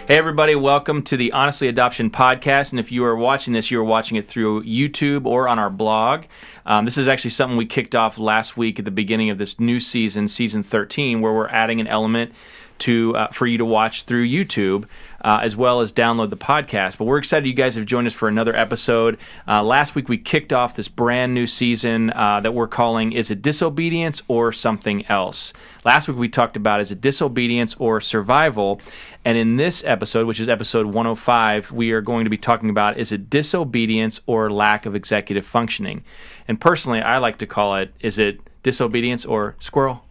Hey everybody, welcome to the Honestly Adoption Podcast, and if you are watching this, you are watching it through YouTube or on our blog. This is actually something we kicked off last week at the beginning of this new season, Season 13, where we're adding an element for you to watch through YouTube, as well as download the podcast. But we're excited you guys have joined us for another episode. Last week we kicked off this brand new season that we're calling Is It Disobedience or Something Else? Last week we talked about Is It Disobedience or Survival? And in this episode, which is episode 105, we are going to be talking about Is It Disobedience or Lack of Executive Functioning? And personally, I like to call it Is It Disobedience or Squirrel?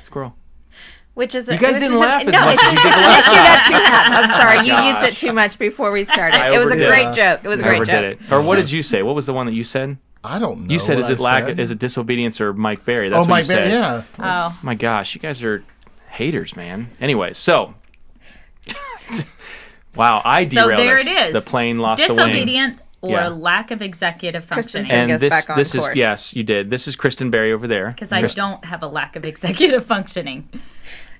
Squirrel. Which is you guys didn't laugh as much as you did last time. That you have. I'm sorry, you Gosh. used it too much before we started. It was a great joke. It was a great joke. Or what did you say? What was the one that you said? I don't know. You said, is it disobedience or Mike Berry? That's what Mike you said. Berry, yeah. Oh. My gosh, you guys are haters, man. Anyway, so. Wow, I derailed So there us. it is. The plane lost the wing. Disobedient or lack of executive functioning. Kristen And goes back on this is, course. yes, you did. This is Kristen Berry over there. Because I don't have a lack of executive functioning.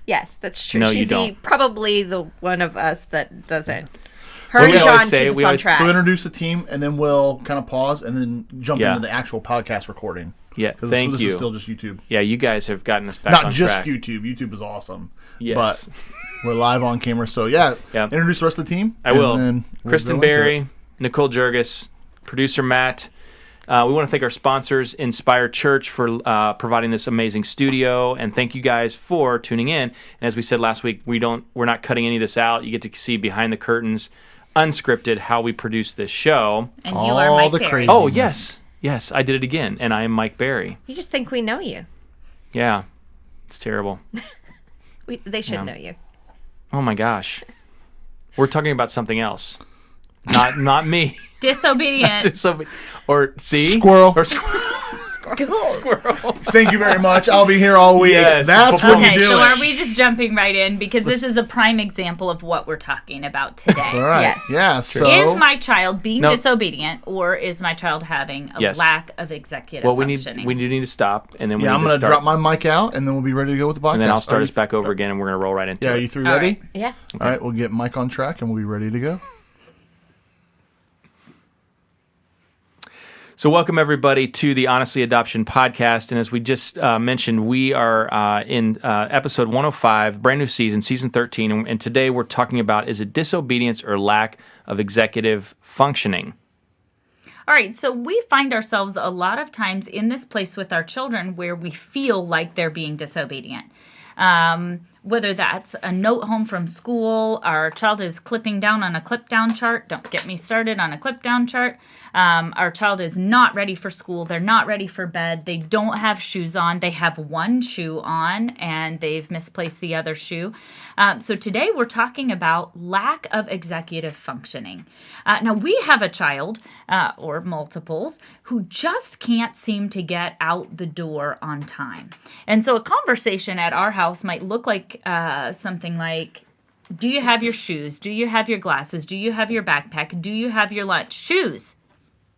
Yes, that's true. No, She's you don't. probably the one of us that doesn't. So Her we and always John say- keep us we on always- track. So introduce the team, and then we'll kind of pause, and then jump Yeah. into the actual podcast recording. Yeah, 'Cause thank this you. is still just YouTube. Yeah, you guys have gotten us back Not on just track. YouTube. YouTube is awesome. Yes. But we're live on camera. So, yeah, introduce the rest of the team. I will. And then we'll Kristen go into Berry, it. Nicole Jurgis, producer Matt. We want to thank our sponsors, Inspire Church, for providing this amazing studio, and thank you guys for tuning in. And as we said last week, we're not cutting any of this out. You get to see behind the curtains, unscripted, how we produce this show. And you All are Mike the Berry. crazy- Oh yes, I did it again, and I am Mike Berry. You just think we know you. Yeah, it's terrible. They should know you. Oh my gosh, we're talking about something else, not me. Disobedient. Or see Squirrel. or squirrel. Thank you very much. I'll be here all week. Yes. That's Okay, what Okay, you do. so are we just jumping right in? Because this is a prime example of what we're talking about today. All right. Yes. Yeah. So Is my child being No. disobedient, or is my child having a Yes. lack of executive Well, functioning? we do need to stop, and then we yeah, need I'm to going to start, drop my mic out, and then we'll be ready to go with the podcast. and then I'll start Are us you- back over again, and we're gonna roll right into Yeah, it. are you three All ready? right. Yeah. All right, we'll get Mike on track, and we'll be ready to go. So welcome everybody to the Honestly Adoption Podcast, and as we just mentioned, we are in episode 105, brand new season, season 13, and today we're talking about is it disobedience or lack of executive functioning? All right, so we find ourselves a lot of times in this place with our children where we feel like they're being disobedient. Whether that's a note home from school, our child is clipping down on a clip down chart. Don't get me started on a clip down chart. Our child is not ready for school. They're not ready for bed. They don't have shoes on. They have one shoe on and they've misplaced the other shoe. So today we're talking about lack of executive functioning. Now we have a child, or multiples, who just can't seem to get out the door on time. And so a conversation at our house might look like something like, do you have your shoes? Do you have your glasses? Do you have your backpack? Do you have your lunch? Shoes.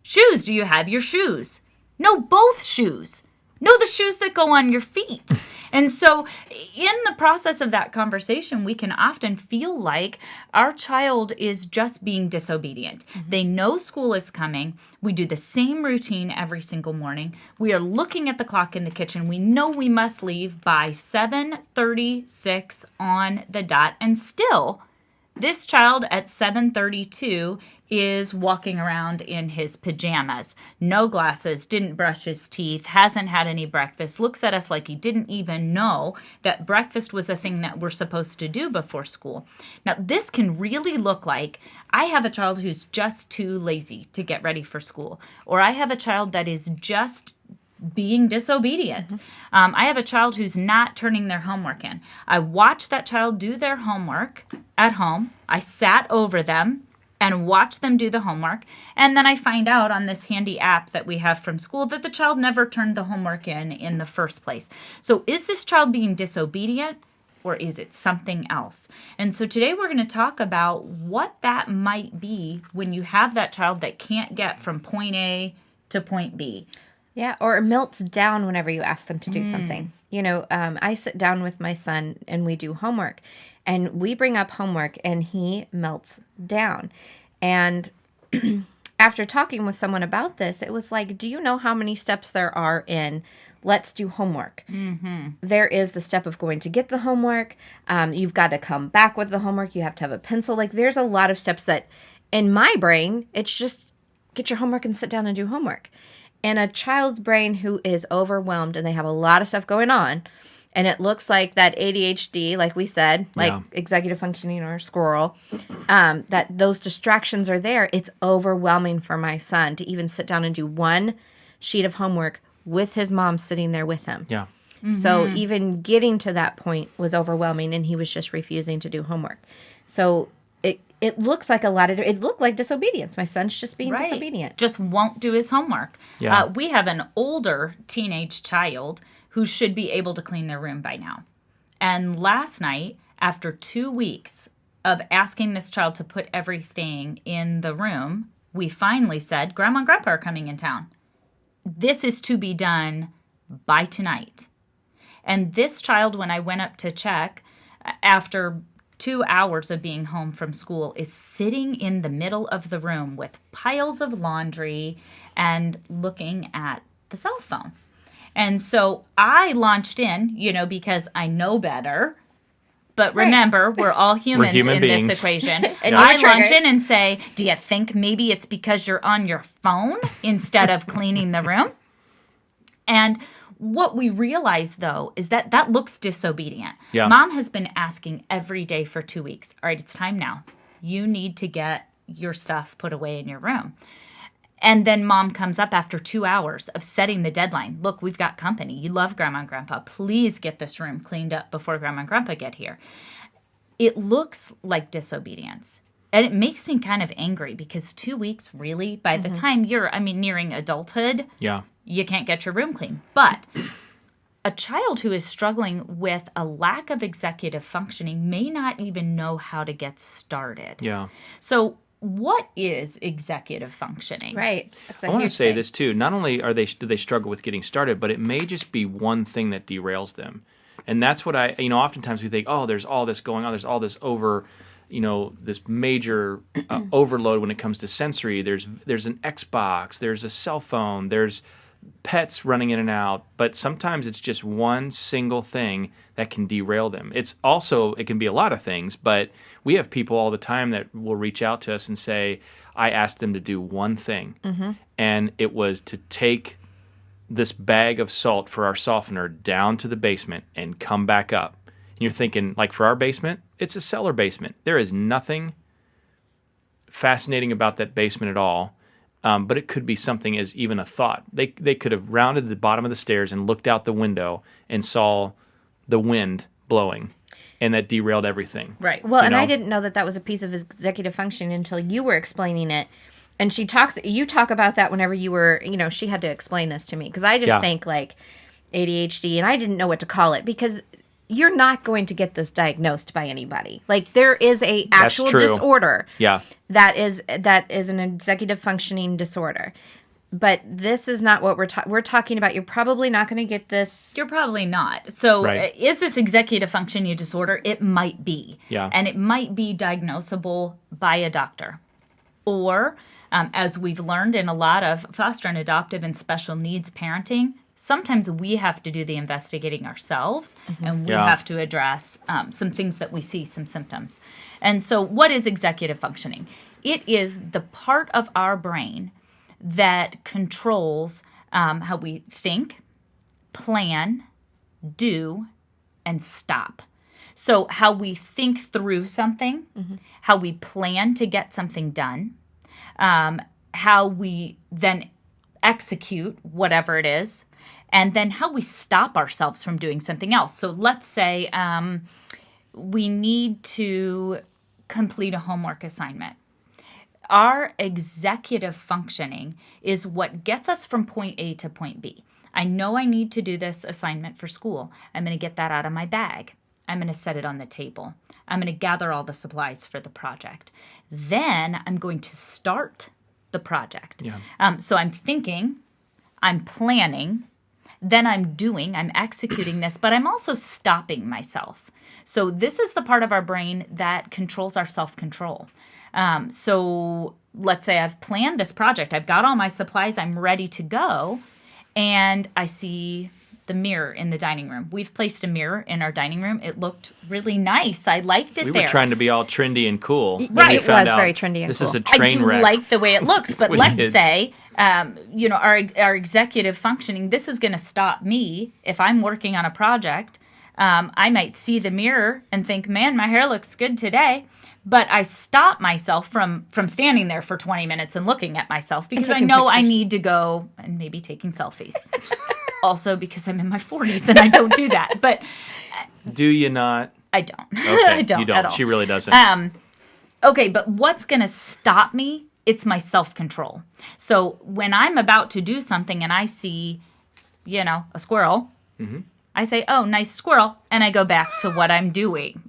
Shoes. Do you have your shoes? No, both shoes. No, the shoes that go on your feet. And so in the process of that conversation, we can often feel like our child is just being disobedient. Mm-hmm. They know school is coming. We do the same routine every single morning. We are looking at the clock in the kitchen. We know we must leave by 7:36 on the dot. And still, this child at 7:32 is walking around in his pajamas, no glasses, didn't brush his teeth, hasn't had any breakfast, looks at us like he didn't even know that breakfast was a thing that we're supposed to do before school. Now, this can really look like I have a child who's just too lazy to get ready for school, or I have a child that is just being disobedient. I have a child who's not turning their homework in. I watched that child do their homework at home. I sat over them and watched them do the homework. And then I find out on this handy app that we have from school that the child never turned the homework in the first place. So is this child being disobedient, or is it something else? And so today we're going to talk about what that might be when you have that child that can't get from point A to point B. Yeah, or melts down whenever you ask them to do something. You know, I sit down with my son and we do homework, and we bring up homework and he melts down. And after talking with someone about this, it was like, do you know how many steps there are in let's do homework? There is the step of going to get the homework. You've got to come back with the homework. You have to have a pencil. Like, there's a lot of steps that in my brain, it's just get your homework and sit down and do homework. In a child's brain who is overwhelmed and they have a lot of stuff going on, and it looks like that ADHD, like we said, like executive functioning or squirrel, that those distractions are there. It's overwhelming for my son to even sit down and do one sheet of homework with his mom sitting there with him. Yeah. So even getting to that point was overwhelming, and he was just refusing to do homework. So it looks like it looked like disobedience. My son's just being disobedient. Just won't do his homework. Yeah. We have an older teenage child who should be able to clean their room by now. And last night, after 2 weeks of asking this child to put everything in the room, we finally said, Grandma and Grandpa are coming in town. This is to be done by tonight. And this child, when I went up to check, after 2 hours of being home from school, is sitting in the middle of the room with piles of laundry and looking at the cell phone. And so I launched in, because I know better. But remember, we're all humans in beings. This equation. And I launch in and say, do you think maybe it's because you're on your phone instead of cleaning the room? And what we realize, though, is that looks disobedient. Yeah. Mom has been asking every day for 2 weeks. All right, it's time now. You need to get your stuff put away in your room. And then mom comes up after 2 hours of setting the deadline. Look, we've got company. You love Grandma and Grandpa. Please get this room cleaned up before Grandma and Grandpa get here. It looks like disobedience. And it makes me kind of angry because 2 weeks, really, by the time you're, nearing adulthood, you can't get your room clean. But a child who is struggling with a lack of executive functioning may not even know how to get started. Yeah. So what is executive functioning? Right. I want to say this too. Not only do they struggle with getting started, but it may just be one thing that derails them. And that's what oftentimes we think, oh, there's all this going on. There's all this this major overload when it comes to sensory. There's an Xbox. There's a cell phone. There's pets running in and out. But sometimes it's just one single thing that can derail them. It can be a lot of things, but we have people all the time that will reach out to us and say, I asked them to do one thing. And it was to take this bag of salt for our softener down to the basement and come back up. And you're thinking, like for our basement, it's a cellar basement. There is nothing fascinating about that basement at all. But it could be something as even a thought. They could have rounded the bottom of the stairs and looked out the window and saw the wind blowing, and that derailed everything. Right. Well, I didn't know that was a piece of executive function until you were explaining it. And you talk about that whenever you were, she had to explain this to me. Because I just think like ADHD, and I didn't know what to call it because you're not going to get this diagnosed by anybody. Like there is a actual disorder. Yeah. That is an executive functioning disorder. But this is not what we're talking about. You're probably not going to get this. You're probably not. So is this executive functioning disorder? It might be. Yeah. And it might be diagnosable by a doctor. Or, as we've learned in a lot of foster and adoptive and special needs parenting, sometimes we have to do the investigating ourselves, and we have to address some things that we see, some symptoms. And so what is executive functioning? It is the part of our brain that controls how we think, plan, do, and stop. So how we think through something, how we plan to get something done, how we then execute whatever it is, and then how we stop ourselves from doing something else. So let's say we need to complete a homework assignment. Our executive functioning is what gets us from point A to point B. I know I need to do this assignment for school. I'm going to get that out of my bag. I'm going to set it on the table. I'm going to gather all the supplies for the project. Then I'm going to start the project. Yeah. So I'm thinking, I'm planning, then I'm executing this, but I'm also stopping myself. So this is the part of our brain that controls our self-control. So let's say I've planned this project. I've got all my supplies. I'm ready to go. And I see the mirror in the dining room. We've placed a mirror in our dining room. It looked really nice. I liked it there. We were trying to be all trendy and cool. Right. It was very trendy and this cool. This is a train wreck. I do like the way it looks, but With let's kids. say, our executive functioning, this is going to stop me if I'm working on a project. I might see the mirror and think, man, my hair looks good today. But I stop myself from standing there for 20 minutes and looking at myself because I know I need to go and maybe taking selfies. Also because I'm in my 40s and I don't do that. But do you not? I don't. Okay, I don't you don't. at all. She really doesn't. Okay, but what's going to stop me? It's my self-control. So when I'm about to do something and I see, a squirrel, I say, oh, nice squirrel, and I go back to what I'm doing.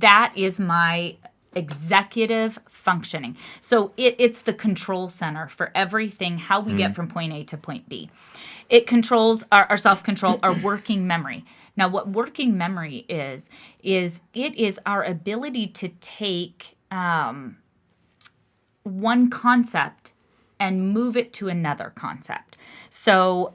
That is my executive functioning. So it's the control center for everything, how we get from point A to point B. It controls our self-control, our working memory. Now, what working memory is it is our ability to take one concept and move it to another concept. So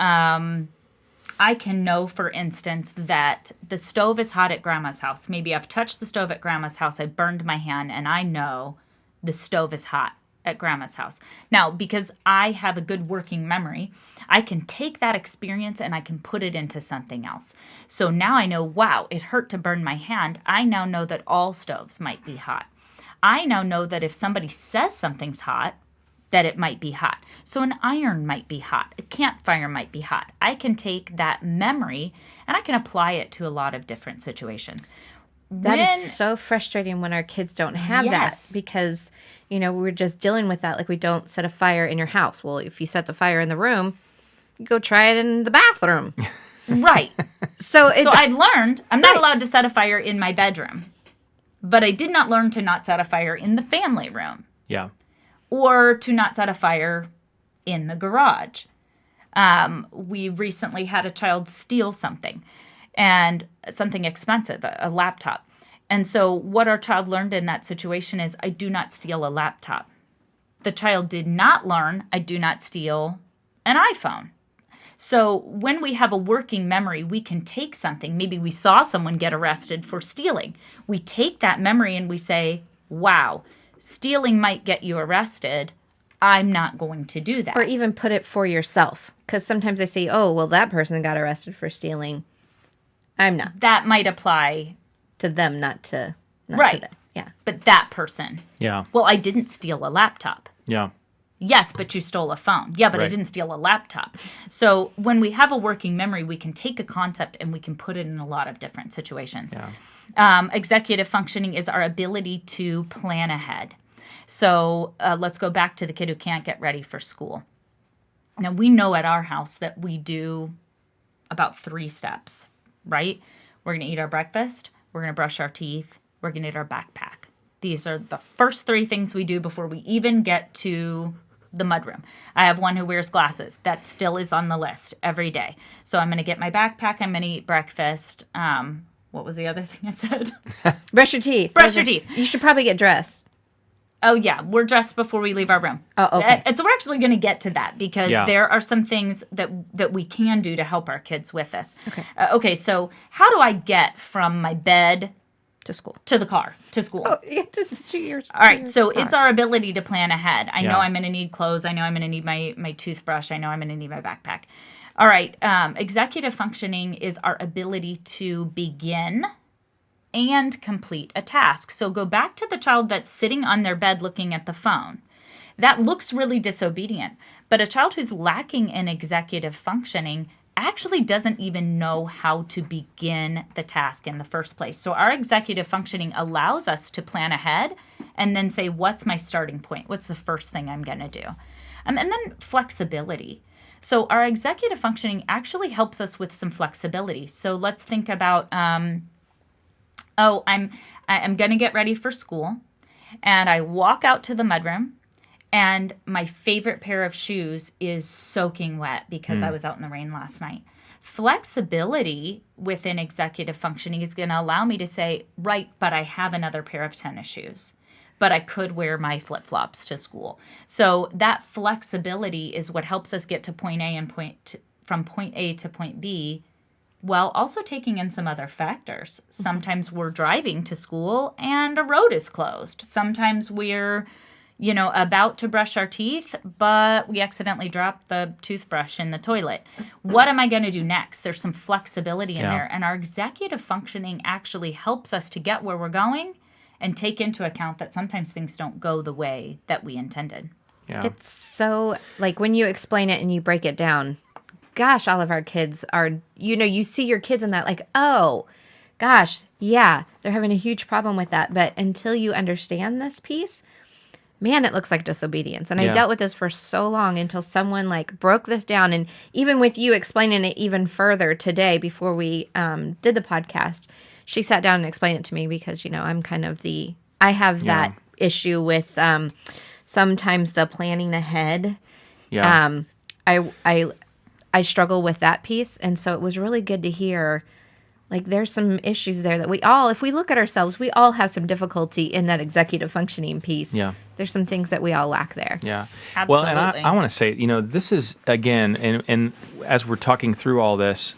I can know, for instance, that the stove is hot at Grandma's house. Maybe I've touched the stove at Grandma's house, I burned my hand, and I know the stove is hot at Grandma's house. Now, because I have a good working memory, I can take that experience and I can put it into something else. So now I know, wow, it hurt to burn my hand. I now know that all stoves might be hot. I now know that if somebody says something's hot, that it might be hot. So an iron might be hot. A campfire might be hot. I can take that memory and I can apply it to a lot of different situations. That is so frustrating when our kids don't have that because, we're just dealing with that. Like, we don't set a fire in your house. Well, if you set the fire in the room, you go try it in the bathroom. Right. So I've learned I'm not allowed to set a fire in my bedroom, but I did not learn to not set a fire in the family room. Yeah. Or to not set a fire in the garage. We recently had a child steal something expensive, a laptop. And so what our child learned in that situation is, I do not steal a laptop. The child did not learn, I do not steal an iPhone. So when we have a working memory, we can take something. Maybe we saw someone get arrested for stealing. We take that memory and we say, wow, stealing might get you arrested. I'm not going to do that. Or even put it for yourself. Because sometimes they say, oh, well, that person got arrested for stealing. I'm not. That might apply to them, not to them. Yeah. But that person. Yeah. Well, I didn't steal a laptop. Yeah. Yes, but you stole a phone. Yeah, but I didn't steal a laptop. So when we have a working memory, we can take a concept and we can put it in a lot of different situations. Yeah. Executive functioning is our ability to plan ahead. So let's go back to the kid who can't get ready for school. Now, we know at our house that we do about 3 steps, right? We're going to eat our breakfast. We're going to brush our teeth. We're going to eat our backpack. These are the first 3 things we do before we even get to the mudroom. I have one who wears glasses. That still is on the list every day. So I'm going to get my backpack. I'm going to eat breakfast. What was the other thing I said? Brush your teeth. Brush your teeth. You should probably get dressed. Oh, yeah. We're dressed before we leave our room. Oh, okay. And so we're actually going to get to that because there are some things that we can do to help our kids with this. Okay. Okay, so how do I get from my bed to school? To the car. To school. Oh, yeah, just 2 years. All right, so it's our ability to plan ahead. I know Yeah. I'm going to need clothes. I know I'm going to need my toothbrush. I know I'm going to need my backpack. All right, executive functioning is our ability to begin and complete a task. So go back to the child that's sitting on their bed looking at the phone. That looks really disobedient. But a child who's lacking in executive functioning actually doesn't even know how to begin the task in the first place. So our executive functioning allows us to plan ahead and then say, what's my starting point? What's the first thing I'm going to do? And then flexibility. So our executive functioning actually helps us with some flexibility. So let's think about, I'm going to get ready for school, and I walk out to the mudroom, And my favorite pair of shoes is soaking wet because I was out in the rain last night. Flexibility within executive functioning is going to allow me to say, right, but I have another pair of tennis shoes. But I could wear my flip-flops to school. So that flexibility is what helps us get to point A and from point A to point B, while also taking in some other factors. Sometimes we're driving to school and a road is closed. Sometimes we're about to brush our teeth, but we accidentally dropped the toothbrush in the toilet. What am I going to do next? There's some flexibility in there. And our executive functioning actually helps us to get where we're going and take into account that sometimes things don't go the way that we intended. Yeah. It's so, like, when you explain it and you break it down, gosh, all of our kids are, you see your kids in that, like, oh, gosh, yeah, they're having a huge problem with that. But until you understand this piece, man, it looks like disobedience. And I dealt with this for so long until someone like broke this down. And even with you explaining it even further today before we did the podcast, she sat down and explained it to me because, I'm kind of I have that issue with sometimes the planning ahead. Yeah. I struggle with that piece. And so it was really good to hear, like, there's some issues there that if we look at ourselves, we all have some difficulty in that executive functioning piece. Yeah. There's some things that we all lack there. Yeah. Absolutely. Well, and I want to say, this is, again, and as we're talking through all this,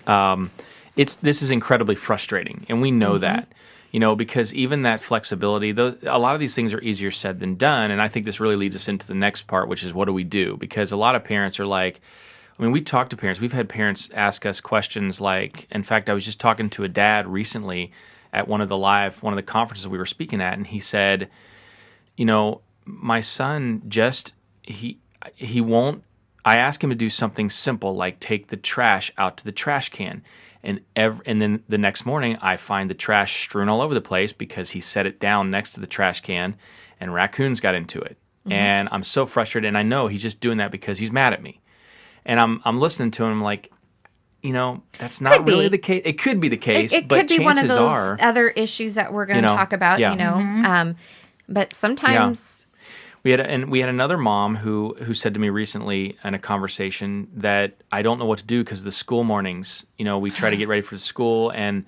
this is incredibly frustrating. And we know that, because even that flexibility, a lot of these things are easier said than done. And I think this really leads us into the next part, which is what do we do? Because a lot of parents are like, we talk to parents. We've had parents ask us questions like, in fact, I was just talking to a dad recently at one of the conferences we were speaking at, and he said, my son he won't, I ask him to do something simple like take the trash out to the trash can. And then the next morning, I find the trash strewn all over the place because he set it down next to the trash can, and raccoons got into it. Mm-hmm. And I'm so frustrated, and I know he's just doing that because he's mad at me. And I'm listening to him like, that's not really the case. It could be the case, it but could be one of those are, other issues that we're going to talk about. But sometimes we had another mom who said to me recently in a conversation that I don't know what to do because the school mornings. We try to get ready for the school, and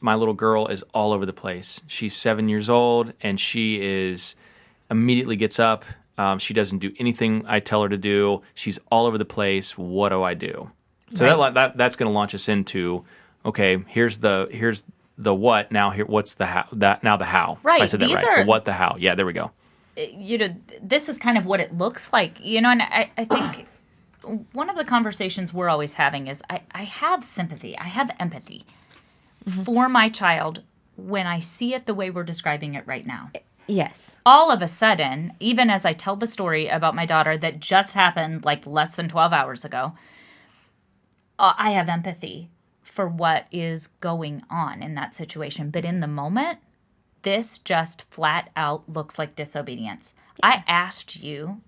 my little girl is all over the place. She's 7 years old, and she immediately gets up. She doesn't do anything I tell her to do. She's all over the place. What do I do? So that's going to launch us into, okay, here's the what. Now what's the how? Now the how. Right. I said that right. The what, the how. Yeah, there we go. This is kind of what it looks like. And I think one of the conversations we're always having is I have sympathy. I have empathy for my child when I see it the way we're describing it right now. Yes. All of a sudden, even as I tell the story about my daughter that just happened like less than 12 hours ago, I have empathy for what is going on in that situation. But in the moment, this just flat out looks like disobedience. Yeah. I asked you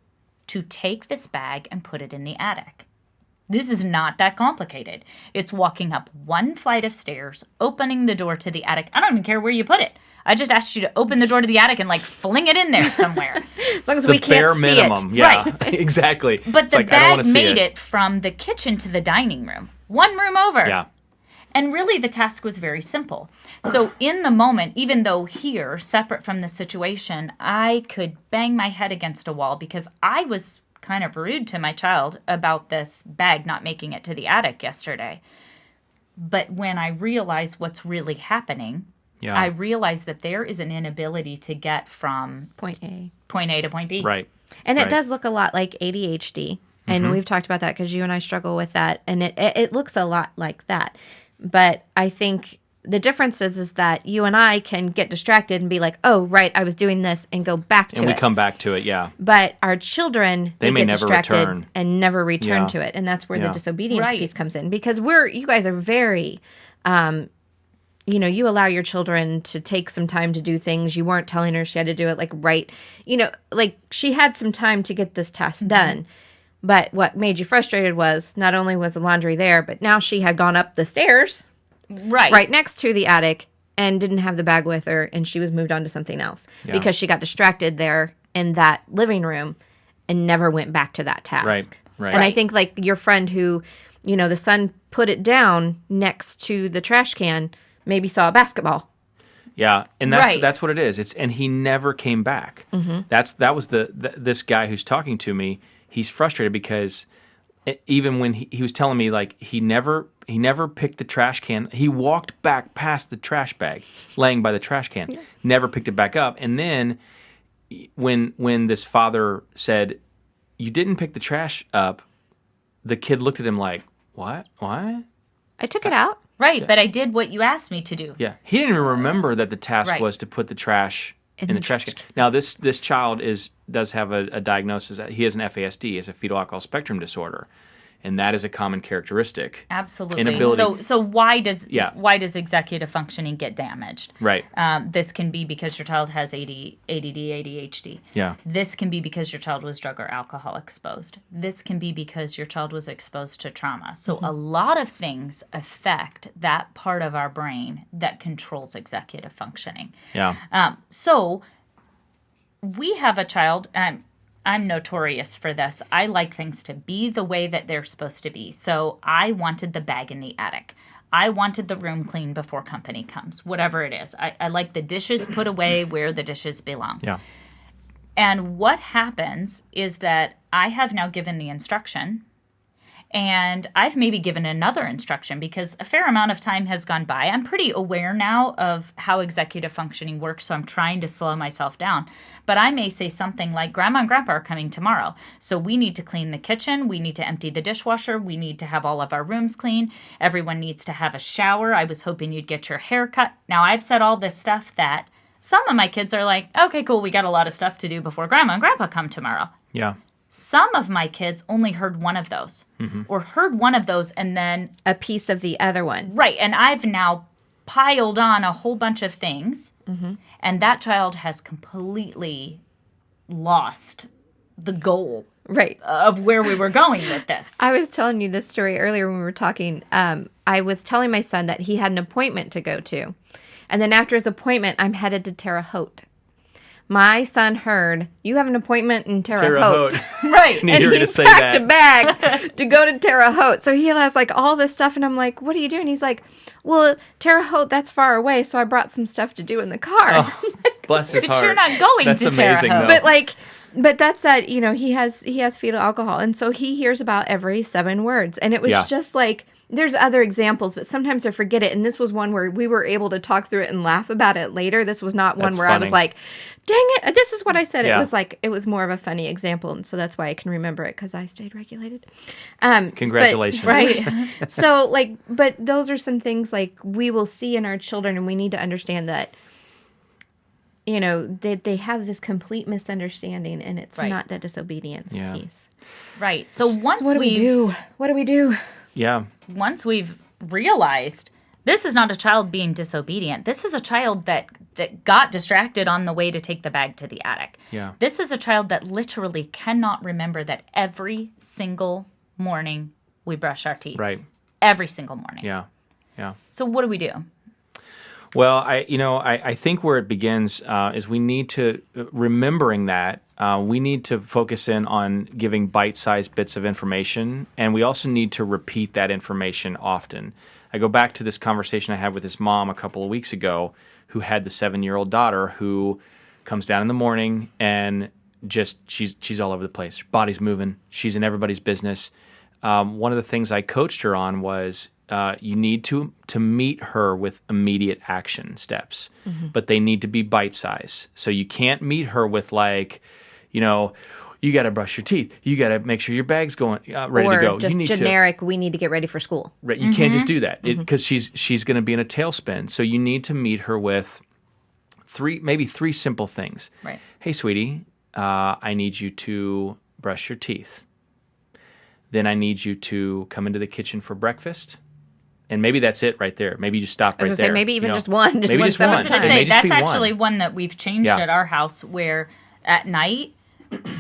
to take this bag and put it in the attic. This is not that complicated. It's walking up one flight of stairs, opening the door to the attic. I don't even care where you put it. I just asked you to open the door to the attic and fling it in there somewhere. As long as we can't see it. Yeah, right. Exactly. But the bag made it from the kitchen to the dining room. One room over. Yeah. And really the task was very simple. So in the moment, even though here, separate from the situation, I could bang my head against a wall because I was kind of rude to my child about this bag not making it to the attic yesterday. But when I realized what's really happening, I realized that there is an inability to get from point A to point B. Right. And it does look a lot like ADHD. And we've talked about that because you and I struggle with that. And it looks a lot like that. But I think the difference is that you and I can get distracted and be like, oh, right, I was doing this and go back to it. And we come back to it, yeah. But our children, they may get never distracted return. And never return to it. And that's where the disobedience piece comes in. Because you guys are very, you allow your children to take some time to do things. You weren't telling her she had to do it like she had some time to get this task done. But what made you frustrated was not only was the laundry there, but now she had gone up the stairs right next to the attic and didn't have the bag with her, and she was moved on to something else because she got distracted there in that living room and never went back to that task. Right. And I think like your friend who, the son put it down next to the trash can, maybe saw a basketball. Yeah, and that's what it is. And he never came back. That was this guy who's talking to me. He's frustrated because even when he was telling me like he never picked the trash can. He walked back past the trash bag laying by the trash can. Never picked it back up. And then when this father said, "You didn't pick the trash up," the kid looked at him like, "What? Why?" I took it out. Right, but I did what you asked me to do. Yeah, he didn't even remember that the task was to put the trash in the trash can. Now, this child does have a diagnosis. He has an FASD, he has a fetal alcohol spectrum disorder, and that is a common characteristic. Absolutely. Inability. So why does executive functioning get damaged? Right. This can be because your child has ADD, ADHD. Yeah. This can be because your child was drug or alcohol exposed. This can be because your child was exposed to trauma. So a lot of things affect that part of our brain that controls executive functioning. Yeah. So we have a child, and I'm notorious for this. I like things to be the way that they're supposed to be. So I wanted the bag in the attic. I wanted the room clean before company comes, whatever it is. I like the dishes put away where the dishes belong. Yeah. And what happens is that I have now given the instruction, and I've maybe given another instruction because a fair amount of time has gone by. I'm pretty aware now of how executive functioning works, so I'm trying to slow myself down. But I may say something like, Grandma and Grandpa are coming tomorrow, so we need to clean the kitchen, we need to empty the dishwasher, we need to have all of our rooms clean, everyone needs to have a shower, I was hoping you'd get your hair cut. Now, I've said all this stuff that some of my kids are like, okay, cool, we got a lot of stuff to do before Grandma and Grandpa come tomorrow. Yeah. Some of my kids only heard one of those or heard one of those and then a piece of the other one. Right. And I've now piled on a whole bunch of things and that child has completely lost the goal of where we were going with this. I was telling you this story earlier when we were talking. I was telling my son that he had an appointment to go to. And then after his appointment, I'm headed to Terre Haute. My son heard, you have an appointment in Terre Haute. Right. And he packed a bag to go to Terre Haute. So he has like all this stuff. And I'm like, what are you doing? He's like, well, Terre Haute, that's far away. So I brought some stuff to do in the car. Oh, bless his heart. But you're not going to Terre Haute. But that's that, he has fetal alcohol. And so he hears about every 7 words. And it was just like, there's other examples, but sometimes I forget it. And this was one where we were able to talk through it and laugh about it later. This was not one where I was like, dang it, this is what I said. Yeah. It was more of a funny example. And so that's why I can remember it, because I stayed regulated. Congratulations. But, right. So but those are some things like we will see in our children, and we need to understand that, they have this complete misunderstanding, and it's not the disobedience piece. Right. So once what do we do? What do we do? Yeah. Once we've realized this is not a child being disobedient, this is a child that got distracted on the way to take the bag to the attic. Yeah. This is a child that literally cannot remember that every single morning we brush our teeth. Right. Every single morning. Yeah. Yeah. So what do we do? Well, I think where it begins is we need to, remembering that, we need to focus in on giving bite-sized bits of information, and we also need to repeat that information often. I go back to this conversation I had with this mom a couple of weeks ago who had the 7-year-old daughter who comes down in the morning and just she's all over the place. Her body's moving. She's in everybody's business. One of the things I coached her on was you need to meet her with immediate action steps, but they need to be bite-sized. So you can't meet her with you got to brush your teeth. You got to make sure your bag's going ready to go. Or just generic, we need to get ready for school. Right. You can't just do that because she's going to be in a tailspin. So you need to meet her with maybe three simple things. Right. Hey, sweetie, I need you to brush your teeth. Then I need you to come into the kitchen for breakfast. And maybe that's it right there. Maybe you just stop right there. Maybe even just one. Maybe just one. I was going to say, that's actually one that we've changed at our house, where at night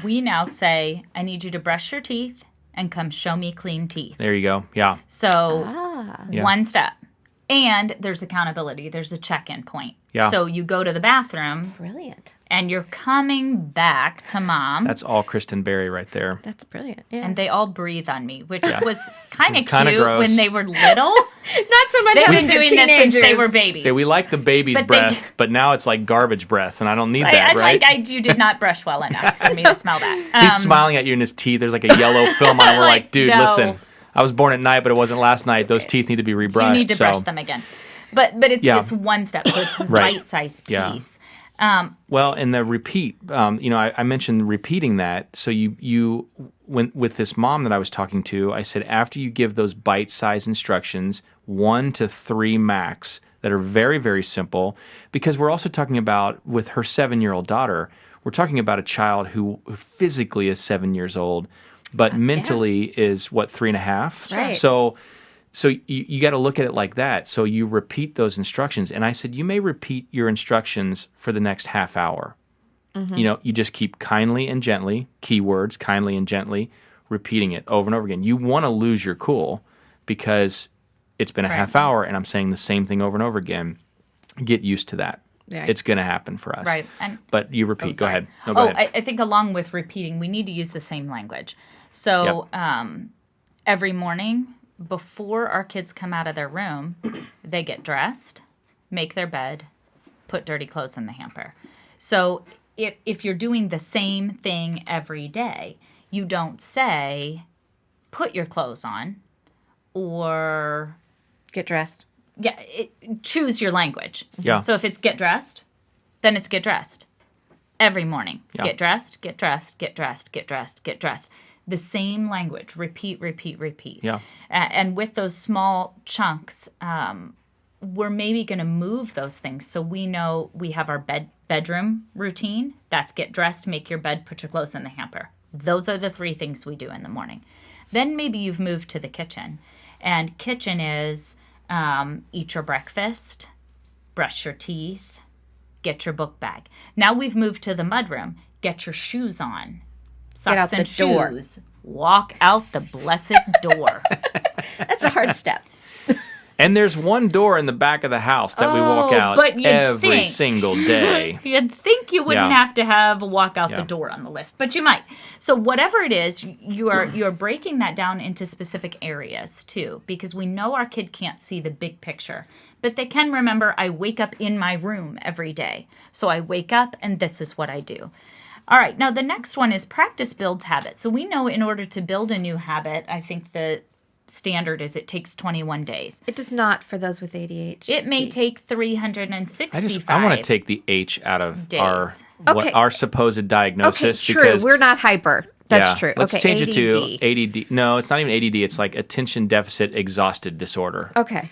we now say, I need you to brush your teeth and come show me clean teeth. There you go. Yeah. So one step. And there's accountability. There's a check-in point. Yeah. So you go to the bathroom. Brilliant. and you're coming back to mom. That's all Kristen Berry right there. That's brilliant. Yeah. And they all breathe on me, which was kind of Kinda cute gross. when they were little. Not so much. They've when been they're doing this since they teenagers. were babies. See, we like the baby's But breath, but now it's like garbage breath, and I don't need that, right? You did not brush well enough for me to smell that. He's smiling at you in his teeth. There's like a yellow film on it. We're like, dude, no. listen, I was born at night, but it wasn't last night. Those teeth need to be rebrushed. So you need to brush them again. But it's Yeah. this one step, so it's this Right. bite-sized Yeah. piece. Well, and the repeat, I mentioned repeating that. So you when with this mom that I was talking to, I said, after you give those bite-sized instructions, 1 to 3 max, that are very, very simple, because we're also talking about, with her 7-year-old daughter, we're talking about a child who physically is 7 years old, but mentally is, 3.5? Right. So you got to look at it like that. So you repeat those instructions. And I said, you may repeat your instructions for the next half hour. You just keep kindly and gently, keywords, kindly and gently, repeating it over and over again. You want to lose your cool because it's been a half hour and I'm saying the same thing over and over again. Get used to that. Right. It's going to happen for us. Right. But you repeat. Go ahead. No, Oh, go ahead. I think along with repeating, we need to use the same language. So every morning before our kids come out of their room, they get dressed, make their bed, put dirty clothes in the hamper. So if you're doing the same thing every day, you don't say, put your clothes on, or Get dressed. choose your language. Yeah. So if it's get dressed, then it's get dressed. Every morning. Yeah. Get dressed, get dressed, get dressed, get dressed, get dressed. The same language. Repeat, repeat, repeat. Yeah. And with those small chunks, we're maybe going to move those things. So we know we have our bedroom routine. That's get dressed, make your bed, put your clothes in the hamper. Those are the 3 things we do in the morning. Then maybe you've moved to the kitchen. And kitchen is eat your breakfast, brush your teeth, get your book bag. Now we've moved to the mudroom. Get your shoes on. Socks out and the door. shoes. Walk out the blessed door. That's a hard step. And there's one door in the back of the house that we walk out but you'd every think. single day. You'd think you wouldn't Yeah. have to have a walk out Yeah. the door on the list, but you might. So whatever it is, you're breaking that down into specific areas too, because we know our kid can't see the big picture, but they can remember, I wake up in my room every day. So I wake up and this is what I do. All right, now the next one is practice builds habit. So we know in order to build a new habit, I think the standard is it takes 21 days. It does not for those with ADHD. It may take 365 I want to take the H out of days. Okay. our supposed diagnosis. Okay, true. Because, We're not hyper. That's true. Let's okay, change ADD. it to ADD. No, it's not even ADD. It's like attention deficit exhausted disorder. Okay.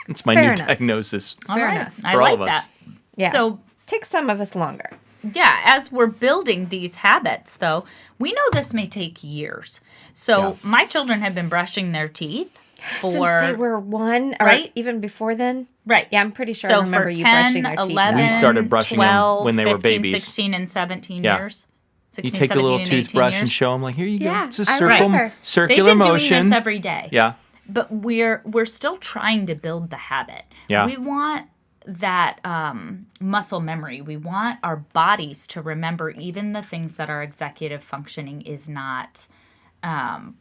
It's my Fair new enough. diagnosis. All Fair right. enough. I For all like of us. that. Yeah. So, takes some of us longer. yeah, as we're building these habits, though, we know this may take years. So, Yeah. my children have been brushing their teeth for Since they were 1, or Right? even before then. right. Yeah, I'm pretty sure So I remember for you 10, brushing their teeth. 11, We started brushing them 12, when they were 15, babies. 16 and 17 Yeah. years. You 16, take the 17, little and 18 toothbrush and years. show them, like, here you go. Yeah, It's a I remember. They've They've circular been motion. doing this every day. Yeah. But we're still trying to build the habit. Yeah. We want that muscle memory. We want our bodies to remember even the things that our executive functioning is not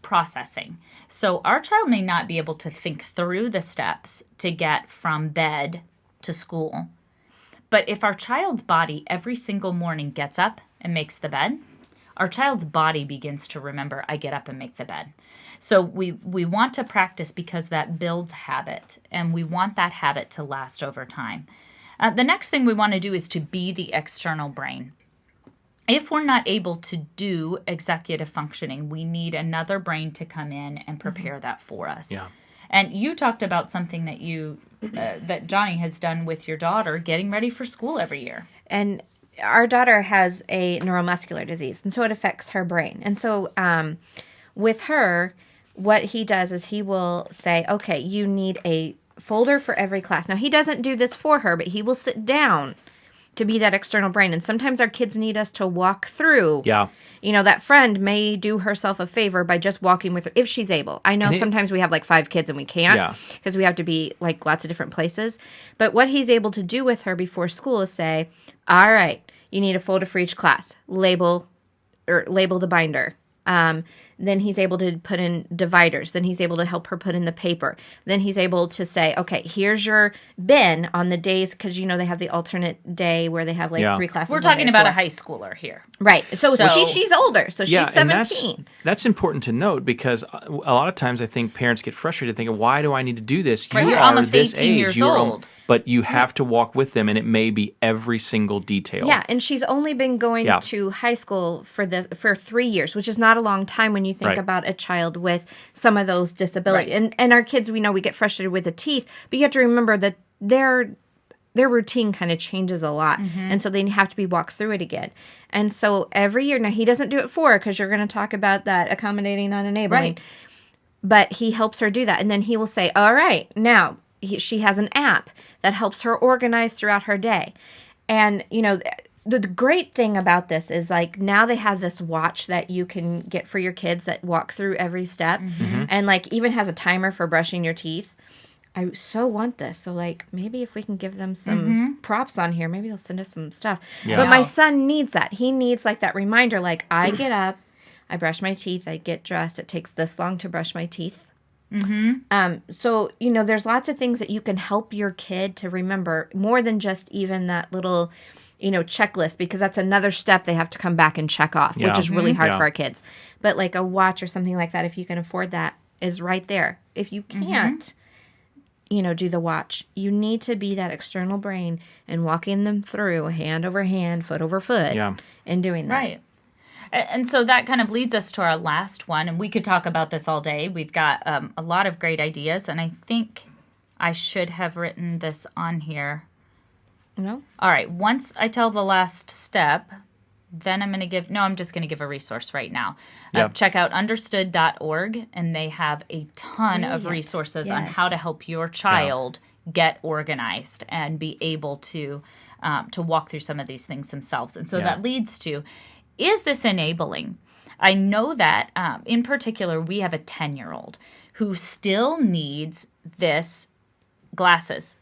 processing. So our child may not be able to think through the steps to get from bed to school. But if our child's body every single morning gets up and makes the bed, our child's body begins to remember, I get up and make the bed. So we want to practice because that builds habit, and we want that habit to last over time. The next thing we want to do is to be the external brain. If we're not able to do executive functioning, we need another brain to come in and prepare that for us. Yeah. And you talked about something that that Johnny has done with your daughter, getting ready for school every year. And our daughter has a neuromuscular disease, and so it affects her brain. And so with her, what he does is he will say, okay, you need a folder for every class. Now, he doesn't do this for her, but he will sit down to be that external brain. And sometimes our kids need us to walk through. Yeah. You know, that friend may do herself a favor by just walking with her, if she's able. I know sometimes we have like 5 kids and we can't because we have to be like lots of different places. But what he's able to do with her before school is say, all right, you need a folder for each class, label the binder. Then he's able to put in dividers. Then he's able to help her put in the paper. Then he's able to say, okay, here's your bin on the days, because they have the alternate day where they have like 3 classes. We're talking about a high schooler here. Right. So she's older. So she's 17. And that's important to note, because a lot of times I think parents get frustrated thinking, why do I need to do this? You're almost 18 years old. But you have to walk with them, and it may be every single detail. Yeah, and she's only been going to high school for 3 years, which is not a long time when you think about a child with some of those disabilities. Right. And our kids, we know we get frustrated with the teeth, but you have to remember that their routine kind of changes a lot, and so they have to be walked through it again. And so every year, now he doesn't do it for her, because you're going to talk about that accommodating, not enabling, right. But he helps her do that, and then he will say, all right, now she has an app that helps her organize throughout her day. And, the great thing about this is, like, now they have this watch that you can get for your kids that walk through every step, and, like, even has a timer for brushing your teeth. I so want this. So, like, maybe if we can give them some props on here, maybe they'll send us some stuff. Yeah. But my son needs that. He needs, like, that reminder, like, I get up, I brush my teeth, I get dressed. It takes this long to brush my teeth. So, there's lots of things that you can help your kid to remember, more than just even that little, checklist, because that's another step they have to come back and check off, which is really hard for our kids. But like a watch or something like that, if you can afford that, is right there. If you can't, do the watch, you need to be that external brain and walking them through hand over hand, foot over foot, and doing that. Right. And so that kind of leads us to our last one, and we could talk about this all day. We've got a lot of great ideas, and I think I should have written this on here. No? All right. Once I tell the last step, then I'm just going to give a resource right now. Check out understood.org, and they have a ton of resources on how to help your child get organized and be able to walk through some of these things themselves. And so that leads to, is this enabling? I know that in particular, we have a 10-year-old who still needs this glasses,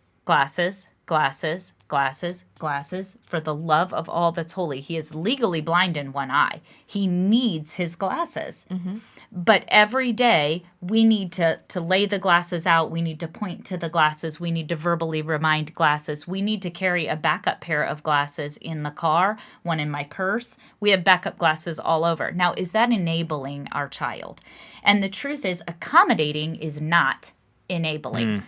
for the love of all that's holy. He is legally blind in one eye. He needs his glasses. But every day, we need to lay the glasses out. We need to point to the glasses. We need to verbally remind glasses. We need to carry a backup pair of glasses in the car, one in my purse. We have backup glasses all over. Now, is that enabling our child? And the truth is, accommodating is not enabling.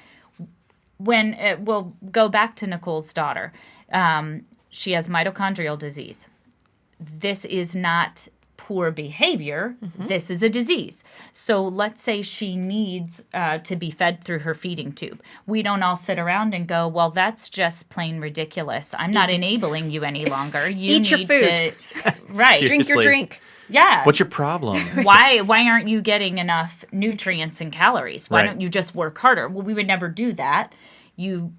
When we'll go back to Nicole's daughter, she has mitochondrial disease. This is not poor behavior. This is a disease. So let's say she needs to be fed through her feeding tube. We don't all sit around and go, well, that's just plain ridiculous. I'm not enabling you any longer. You Eat your food. Right. Drink your drink. Yeah. What's your problem? Why aren't you getting enough nutrients and calories? Why don't you just work harder? Well, we would never do that. You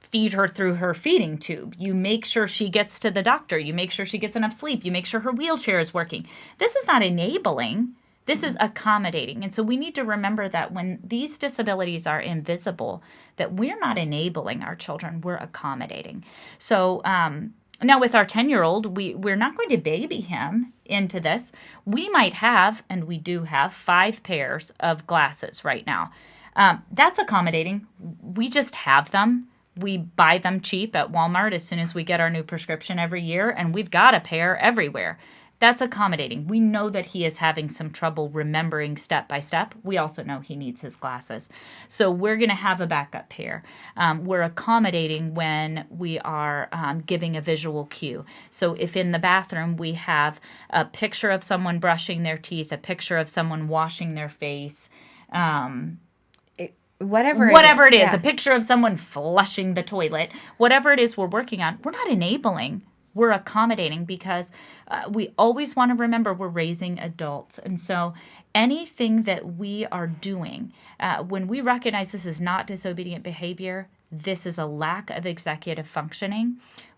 feed her through her feeding tube. You make sure she gets to the doctor. You make sure she gets enough sleep. You make sure her wheelchair is working. This is not enabling. This is accommodating. And so we need to remember that when these disabilities are invisible, that we're not enabling our children. We're accommodating. So now with our 10-year-old, we're not going to baby him into this. We might have, and we do have, 5 pairs of glasses right now. That's accommodating. We just have them. We buy them cheap at Walmart as soon as we get our new prescription every year, and we've got a pair everywhere. That's accommodating. We know that he is having some trouble remembering step by step. We also know he needs his glasses. So we're going to have a backup pair. We're accommodating when we are giving a visual cue. So if in the bathroom we have a picture of someone brushing their teeth, a picture of someone washing their face, whatever it is, a picture of someone flushing the toilet, whatever it is we're working on, we're not enabling. We're accommodating, because we always want to remember we're raising adults. And so anything that we are doing, when we recognize this is not disobedient behavior, this is a lack of executive functioning,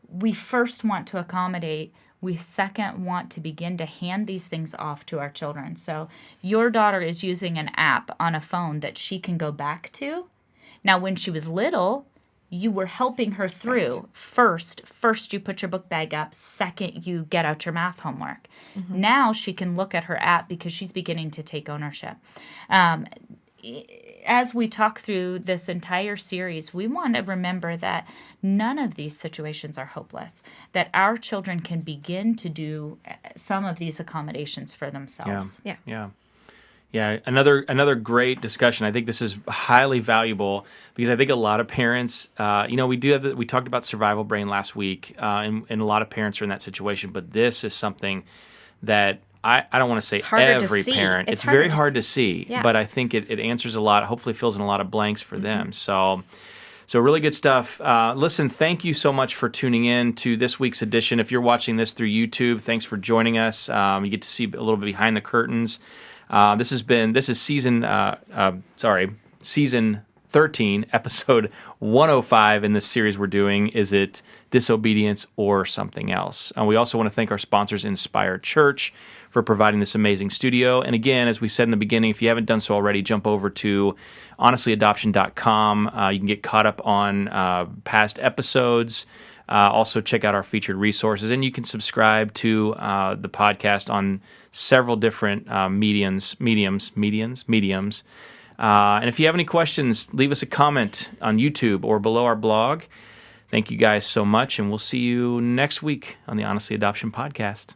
we first want to accommodate. We second want to begin to hand these things off to our children. So your daughter is using an app on a phone that she can go back to. Now, when she was little, you were helping her through. First you put your book bag up. Second, you get out your math homework. Now she can look at her app because she's beginning to take ownership. As we talk through this entire series, we want to remember that none of these situations are hopeless, that our children can begin to do some of these accommodations for themselves. Yeah, another great discussion. I think this is highly valuable because I think a lot of parents, we talked about survival brain last week, and a lot of parents are in that situation, but this is something that I don't want to say every parent. It's very hard to see, but I think it answers a lot, hopefully fills in a lot of blanks for them. So really good stuff. Listen, thank you so much for tuning in to this week's edition. If you're watching this through YouTube, thanks for joining us. You get to see a little bit behind the curtains. This is season 13, episode 105 in this series we're doing. Is it disobedience or something else? We also want to thank our sponsors, Inspire Church, for providing this amazing studio. And again, as we said in the beginning, if you haven't done so already, jump over to honestlyadoption.com. You can get caught up on past episodes. Also, check out our featured resources, and you can subscribe to the podcast on several different mediums. And if you have any questions, leave us a comment on YouTube or below our blog. Thank you guys so much, and we'll see you next week on the Honestly Adoption Podcast.